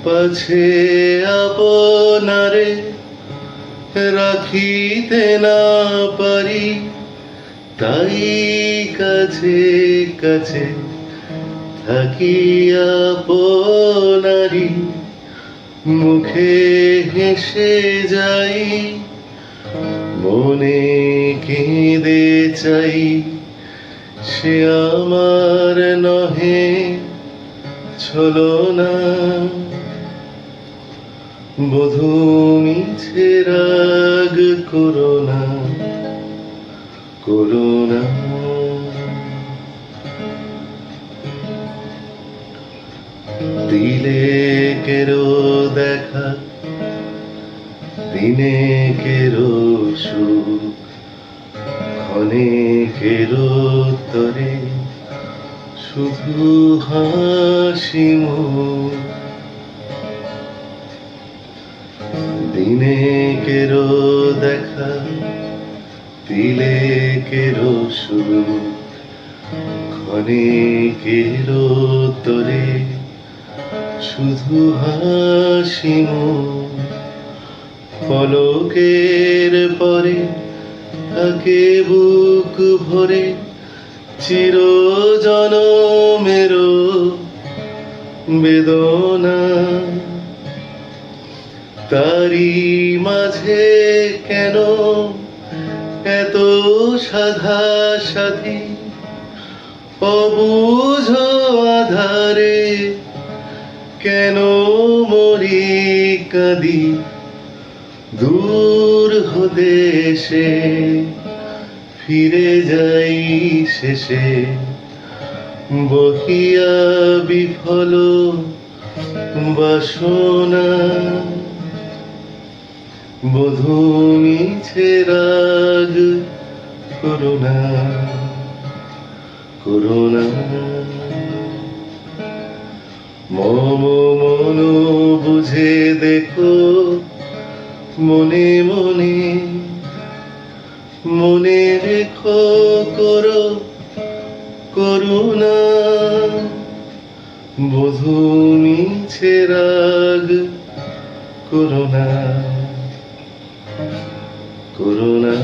পাছে আপনারে রাখিতে না পারি, তাই কাছে কাছে থাকি আপনারি। মুখে হেসে যাই, মনে কেঁদে চাই, সে আমার নহে ছলনা। বধূ মিছে রাগ করো না, করো না। দিলে কেরো দেখা, দিনে কেরো সুখ, ক্ষণে কেরো তরে শুধু হাসি মুখ। দিনে কেরো দেখা, দিলে কেরো সুখ, ক্ষণে কেরো তরে শুধু হাসি মুখ। পলকের পরে থাকে বুক ভরে চির জনমেরও বেদনা। তারি মাঝে কেন এত সাধা সাধি, অবুঝ আধারে কেন মরি কাঁদি। দূর হতে এসে ফিরে যাই শেষে, বহিয়া বিফল বাসনা। বধূ মিছে রাগ করো না, করো না। মম মন বুঝে দেখো, মনে মনে মনে রেখো, করো করুণা। বধূ মিছে রাগ করো না, করো না।